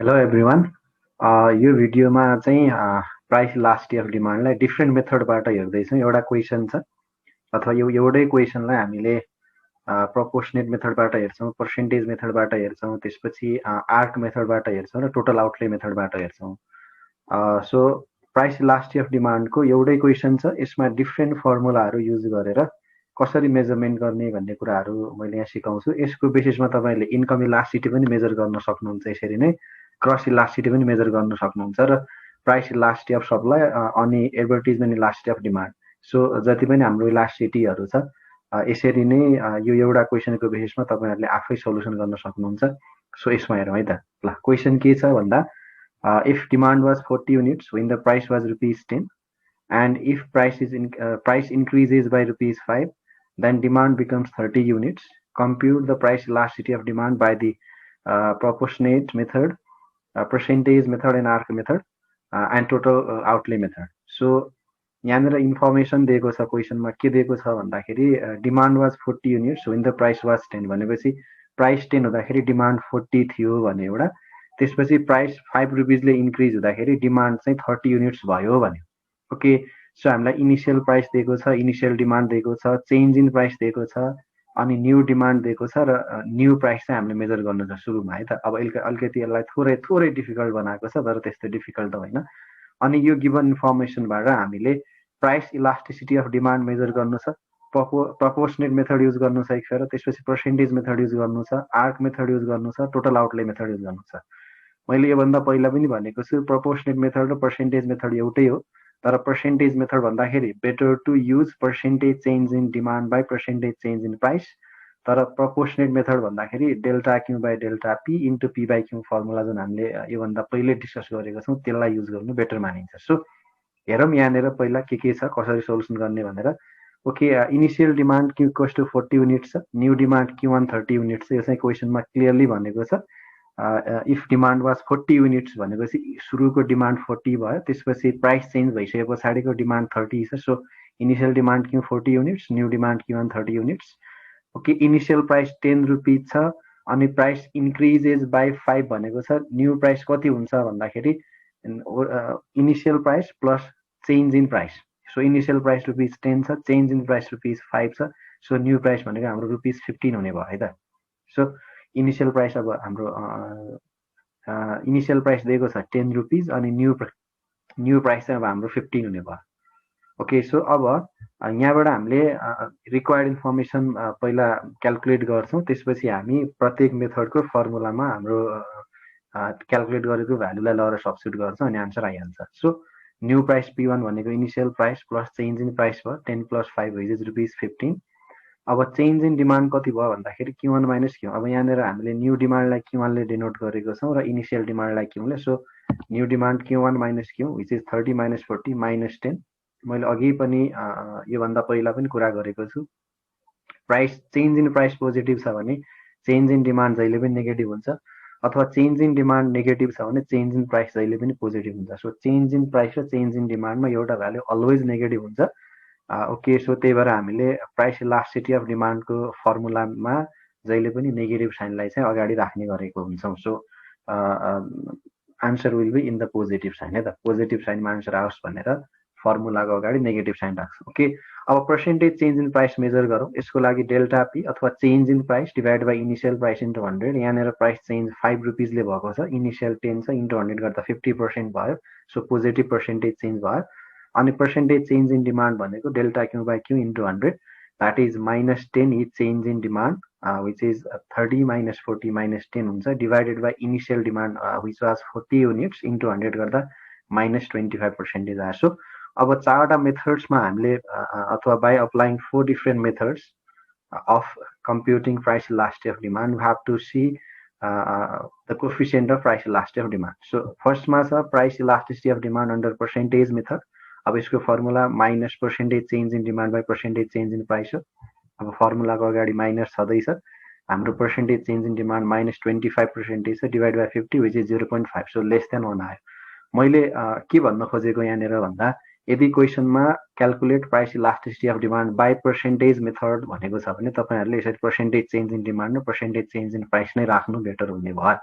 Hello everyone. यो भिडियोमा चाहिँ प्राइस इलास्टिसिटी अफ डिमान्डलाई डिफ्रेन्ट मेथडबाट हेर्दैछौँ। एउटा क्वेसन छ अथवा यो एउटै क्वेसनलाई हामीले प्रोपोर्सनेट मेथडबाट हेर्छौँ, पर्सेन्टेज मेथडबाट हेर्छौँ, त्यसपछि आर्क मेथडबाट हेर्छौँ र टोटल आउटले मेथडबाट हेर्छौँ। सो प्राइस इलास्टिसिटी अफ डिमान्डको एउटै क्वेसन छ, यसमा डिफ्रेन्ट फर्मुलाहरू युज गरेर कसरी मेजरमेन्ट गर्ने भन्ने कुराहरू मैले यहाँ सिकाउँछु। यसको बेसिसमा तपाईँले इन्कम इलास्टिसिटी पनि मेजर गर्न सक्नुहुन्छ, यसरी नै क्रस इलास्टिसिटी पनि मेजर गर्न सक्नुहुन्छ र प्राइस इलास्टिसिटी अफ सप्लाई अनि advertisement elasticity of demand. So जति पनि हाम्रो इलास्टिसिटीहरू छ यसरी नै यो एउटा क्वेसनको बेसिसमा तपाईँहरूले आफै सोल्युसन गर्न सक्नुहुन्छ। सो यसमा हेरौँ है त। ल, क्वेसन के छ भन्दा if demand was 40 units when the price was rupees 10, and if price increases by rupees 5, then demand becomes 30 units. Compute the price elasticity of demand by the proportionate method, percentage method and arc method, and total outlay method. So यहाँनिर information दिएको छ, क्वेसनमा के दिएको छ भन्दाखेरि demand was 40 units when the price was 10 भनेपछि price 10 हुँदाखेरि demand 40 थियो भने एउटा, त्यसपछि प्राइस 5 रुपिजले इन्क्रिज हुँदाखेरि डिमान्ड चाहिँ 30 युनिट्स भयो भन्यो। ओके, सो हामीलाई इनिसियल प्राइस दिएको छ, इनिसियल डिमान्ड दिएको छ, चेन्ज इन प्राइस दिएको छ, अनि न्यू डिमान्ड दिएको छ र न्यू प्राइस चाहिँ हामीले मेजर गर्नु छ सुरुमा है त। अब अलिकति यसलाई थोरै डिफिकल्ट बनाएको छ, तर त्यस्तो डिफिकल्ट त होइन। अनि यो गिभन इन्फर्मेसनबाट हामीले price elasticity of demand measure गर्नु छ, प्रपोर्सनेट मेथड युज गर्नु छ एक फेर, त्यसपछि पर्सेन्टेज मेथड युज गर्नु छ, आर्क मेथड युज गर्नु छ, टोटल आउटले मेथड युज गर्नु छ। मैले योभन्दा पहिला पनि भनेको छु प्रपोर्सनेट मेथड र पर्सेन्टेज मेथड एउटै हो, तर पर्सेन्टेज मेथड भन्दाखेरि better to use percentage change in demand by percentage change in price, तर प्रपोर्सनेट मेथड भन्दाखेरि delta Q by delta P into P by Q formula जुन हामीले योभन्दा पहिले डिस्कस गरेको छौँ त्यसलाई युज गर्नु बेटर मानिन्छ। सो हेरौँ यहाँनिर पहिला के छ, कसरी सोल्युसन गर्ने भनेर। Okay, initial demand Q equals to 40 units छ, न्यू डिमान्ड Q1 30 युनिट्स छ। यो चाहिँ क्वेसनमा क्लियरली भनेको छ। इफ डिमान्ड वाज 40 युनिट्स भनेपछि सुरुको डिमान्ड 40 भयो, त्यसपछि प्राइस चेन्ज भइसके पछाडिको डिमान्ड 30 छ। So initial demand Q 40 units, new demand Q1 30 units. Okay, initial price 10 rupees छ अनि प्राइस इन्क्रिजेज बाई 5 भनेको छ। न्यू प्राइस कति हुन्छ भन्दाखेरि initial price plus change in price. So initial price rupees 10 छ, चेन्ज इन प्राइस रुपिज 5 छ। So new price भनेको हाम्रो रुपिज 15 हुने भयो है त। सो इनिसियल प्राइस अब हाम्रो इनिसियल प्राइस दिएको छ 10 रुपिज अनि न्यू प्राइस चाहिँ अब हाम्रो 15 हुने भयो। ओके, सो अब यहाँबाट हामीले रिक्वायर्ड इन्फर्मेसन पहिला क्यालकुलेट गर्छौँ, त्यसपछि हामी प्रत्येक मेथडको फर्मुलामा हाम्रो क्यालकुलेट गरेको भ्यालुलाई लगेर सब्स्टिट्युट गर्छौँ अनि आन्सर आइहाल्छ। सो न्यू प्राइस P1 भनेको initial price plus change in price भयो, 10 प्लस 5 इज रुपिज 15। अब चेन्ज इन डिमान्ड कति भयो भन्दाखेरि Q1 माइनस Q। अब यहाँनिर हामीले न्यू डिमान्डलाई Q1 ले डिनोट गरेको छौँ र इनिसियल डिमान्डलाई Q ले। So new demand Q1 minus Q which is 30 minus 40 minus 10। मैले अघि पनि योभन्दा पहिला पनि कुरा गरेको छु, price change in price positive छ भने चेन्ज इन डिमान्ड जहिले पनि नेगेटिभ हुन्छ, अथवा चेन्ज इन डिमान्ड नेगेटिभ छ भने चेन्ज इन प्राइस जहिले पनि पोजिटिभ हुन्छ। सो चेन्ज इन प्राइस र चेन्ज इन डिमान्डमा एउटा भ्यालु अलवेज नेगेटिभ हुन्छ। ओके, सो त्यही भएर हामीले प्राइस इलास्टिसिटी अफ डिमान्डको फर्मुलामा जहिले पनि नेगेटिभ साइनलाई चाहिँ अगाडि राख्ने गरेको हुन्छौँ। So answer will be in the positive sign है त। पोजिटिभ साइनमा आन्सर आओस् भनेर फर्मुलाको अगाडि नेगेटिभ साइन राख्छौँ। ओके, अब percentage change in price measure गरौँ। यसको लागि डेल्टा पी अथवा change in price divide by initial price into 100। यहाँनिर प्राइस चेन्ज 5 रुपिजले भएको छ, इनिसियल 10 छ, इन्टु 100 गर्दा 50% भयो। सो पोजिटिभ पर्सेन्टेज चेन्ज भयो। अनि पर्सेन्टेज चेन्ज इन डिमान्ड भनेको delta Q by Q into 100, that is minus 10 is change in demand which is 30 minus 40 minus 10 हुन्छ, divided by initial demand which was 40 units into 100 गर्दा minus 25% आयो। So अब चारवटा मेथड्समा हामीले अथवा by applying 4 different methods of computing price elasticity of demand we have to see the coefficient of price elasticity of demand. So फर्स्टमा छ price elasticity of demand under percentage method. अब यसको formula minus percentage change in demand by percentage change in price हो। अब फर्मुलाको अगाडि minus छँदैछ, हाम्रो percentage change in demand minus 25% छ, divide by 50 which is 0.5। So less than 1 आयो। मैले के भन्न खोजेको यहाँनिर भन्दा यदि क्वेसनमा calculate price elasticity of demand by percentage method भनेको छ भने तपाईँहरूले यसरी पर्सेन्टेज चेन्ज इन डिमान्ड र पर्सेन्टेज चेन्ज इन प्राइस नै राख्नु बेटर हुने भयो।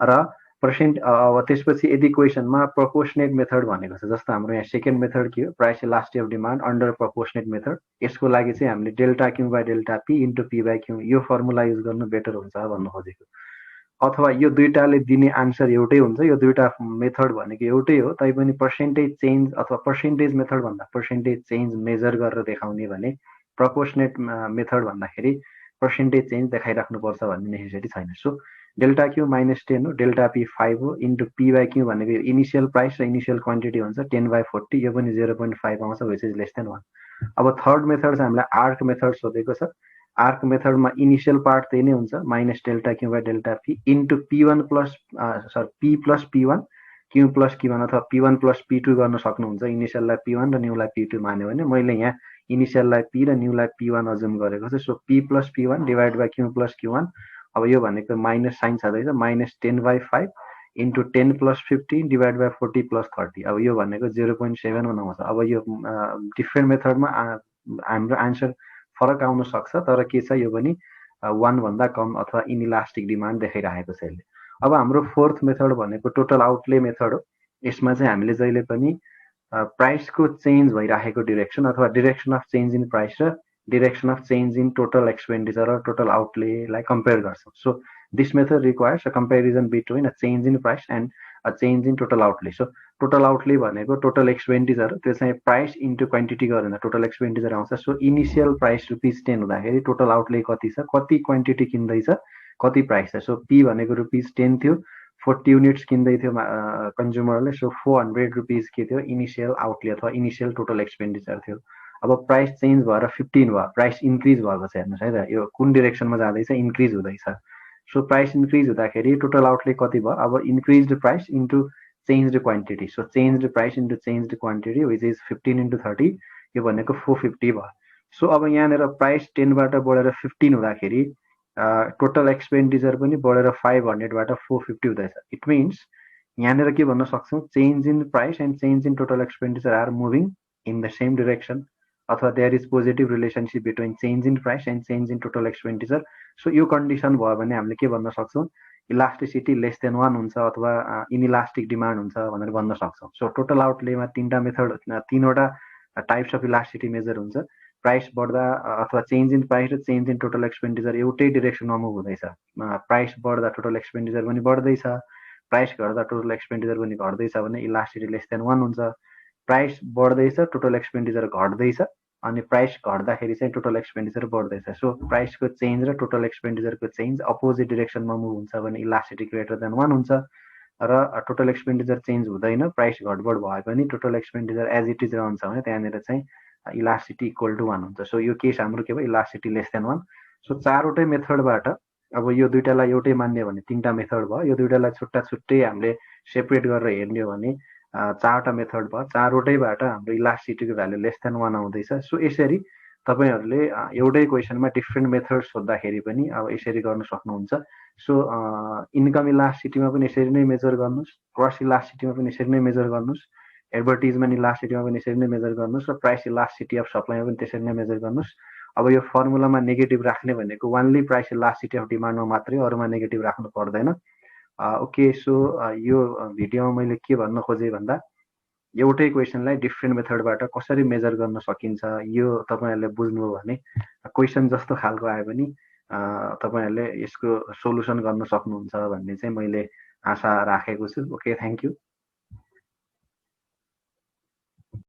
र अब त्यसपछि यदि क्वेसनमा प्रपोर्सनेट मेथड भनेको छ, जस्तो हाम्रो यहाँ सेकेन्ड मेथड के हो, price elasticity of demand under proportionate method. यसको लागि चाहिँ हामीले delta Q by delta P into P by Q यो फर्मुला युज गर्नु बेटर हुन्छ भन्नु खोजेको। अथवा यो दुईटाले दिने आन्सर एउटै हुन्छ, यो दुईटा मेथड भनेको एउटै हो, तैपनि पर्सेन्टेज चेन्ज अथवा पर्सेन्टेज मेथड भन्दा पर्सेन्टेज चेन्ज मेजर गरेर देखाउने भने प्रपोर्सनेट मेथड भन्दाखेरि पर्सेन्टेज चेन्ज देखाइराख्नुपर्छ भन्ने नेसेसिटी छैन। सो डेल्टा क्यू -10 हो, डेल्टा पी 5 हो, इन्टु पी बाई क्यू भनेको इनिसियल प्राइस र इनिसियल क्वान्टिटी हुन्छ 10/40, यो पनि 0.5 आउँछ, विच इज लेस देन 1। अब थर्ड मेथड चाहिँ हामीलाई आर्क मेथड सोधेको छ। आर्क मेथडमा इनिसियल पार्ट त्यही नै हुन्छ, minus delta Q by delta P into P1 plus P plus P1 Q plus Q1 अथवा P1 प्लस P2 गर्न सक्नुहुन्छ। इनिसियललाई P1 र न्यूलाई P2 मान्यो भने, मैले यहाँ इनिसियललाई P र न्यूलाई P1 अजुम गरेको छु। So P plus P1 divide by Q plus Q1। अब यो भनेको माइनस साइन छँदैछ, -10/5 into 10 plus 15 divide by 40 plus 30। अब यो भनेको 0.71 आउँछ। अब यो डिफ्रेन्ट मेथडमा हाम्रो आन्सर फरक आउन सक्छ, तर के छ, यो पनि 1 भन्दा कम अथवा इनइलास्टिक डिमान्ड देखाइरहेको छ यसले। अब हाम्रो फोर्थ मेथड भनेको टोटल आउटले मेथड हो। यसमा चाहिँ हामीले जहिले पनि प्राइसको चेन्ज भइरहेको डिरेक्सन अथवा direction of change in price र direction of change in total expenditure र टोटल आउटलेलाई कम्पेयर गर्छौँ। So this method requires a comparison between a change in price and a change in total outlay. So total outlay भनेको total expenditure, त्यो चाहिँ price into quantity गरेर total expenditure आउँछ। So initial price ₹10 हुँदाखेरि total outlay कति छ, कति quantity किन्दैछ, कति प्राइस छ। सो पी भनेको ₹10 थियो, 40 युनिट्स किन्दै थियो कन्ज्युमरले। सो 400 रुपिस के थियो, इनिसियल आउटले अथवा इनिसियल टोटल एक्सपेन्डिचर थियो। अब प्राइस चेन्ज भएर 15 भयो, प्राइस इन्क्रिज भएको छ। हेर्नुहोस् है त, यो कुन डिरेक्सनमा जाँदैछ, इन्क्रिज हुँदैछ। सो प्राइस इन्क्रिज हुँदाखेरि टोटल आउटले कति भयो, अब increased price into changed quantity. So changed price into changed quantity which is 15 into 30, यो भनेको 450 भयो। सो अब यहाँनिर प्राइस 10 बाट बढेर 15 हुँदाखेरि टोटल एक्सपेन्डिचर पनि बढेर 500 बाट 450 हुँदैछ। इट मिन्स यहाँनिर के भन्न सक्छौँ, change in price and change in total expenditure are moving in the same direction, अथवा there is positive relationship between change in price and change in total expenditure. So यो कन्डिसन भयो भने हामीले के भन्न सक्छौँ, इलास्टिसिटी लेस देन 1 हुन्छ अथवा इनइलास्टिक डिमान्ड हुन्छ भनेर भन्न सक्छौँ। सो टोटल आउटलेमा तीनवटा टाइप्स अफ इलास्टिसिटी मेजर हुन्छ। प्राइस बढ्दा अथवा चेन्ज इन प्राइस र चेन्ज इन टोटल एक्सपेन्डिचर एउटै डिरेक्सनमा मुभ हुँदैछ, प्राइस बढ्दा टोटल एक्सपेन्डिचर पनि बढ्दैछ, प्राइस घट्दा टोटल एक्सपेन्डिचर पनि घट्दैछ भने इलास्टिसिटी लेस देन 1 हुन्छ। प्राइस बढ्दैछ, टोटल एक्सपेन्डिचर घट्दैछ, अनि प्राइस घट्दाखेरि चाहिँ टोटल एक्सपेन्डिचर बढ्दैछ। सो प्राइसको चेन्ज र टोटल एक्सपेन्डिचरको चेन्ज अपोजिट डिरेक्सनमा मुभ हुन्छ भने इलास्टिसिटी ग्रेटर देन 1 हुन्छ। र टोटल एक्सपेन्डिचर चेन्ज हुँदैन, प्राइस घटबड भए पनि total expenditure as it is रहन्छ भने त्यहाँनिर चाहिँ इलास्टिसिटी इक्वल टु 1 हुन्छ। सो यो केस हाम्रो के भयो, इलास्टिसिटी लेस देन 1। सो चारवटै मेथडबाट, अब यो दुईटालाई एउटै मान्यो भने 3टा मेथड भयो, यो दुईटालाई छुट्टा छुट्टै हामीले सेपरेट गरेर हेर्ने हो भने 4टा मेथड भयो। चारवटैबाट हाम्रो इलास्टिसिटीको भ्यालु लेस देन 1 आउँदैछ। सो यसरी तपाईँहरूले एउटै क्वेसनमा डिफ्रेन्ट मेथड सोद्धाखेरि पनि अब यसरी गर्न सक्नुहुन्छ। सो इन्कम इलास्टिसिटीमा पनि यसरी नै मेजर गर्नुहोस्, क्रस इलास्टिसिटीमा पनि यसरी नै मेजर गर्नुहोस्, एडभर्टिजमेन्ट इलास्टिसिटीमा पनि यसरी नै मेजर गर्नुहोस्, र प्राइस इलास्टिसिटी अफ सप्लाईमा पनि त्यसरी नै मेजर गर्नुहोस्। अब यो फर्मुलामा नेगेटिभ राख्ने भनेको ओन्ली प्राइस इलास्टिसिटी अफ डिमान्डमा मात्रै, अरूमा नेगेटिभ राख्नु पर्दैन। ओके, सो यो भिडियोमा मैले के भन्न खोजेँ भन्दा, एउटै क्वेसनलाई डिफ्रेन्ट मेथडबाट कसरी मेजर गर्न सकिन्छ यो तपाईँहरूले बुझ्नुभयो भने क्वेसन जस्तो खालको आयो पनि तपाईँहरूले यसको सोलुसन गर्न सक्नुहुन्छ भन्ने चाहिँ मैले आशा राखेको छु। Okay, thank you.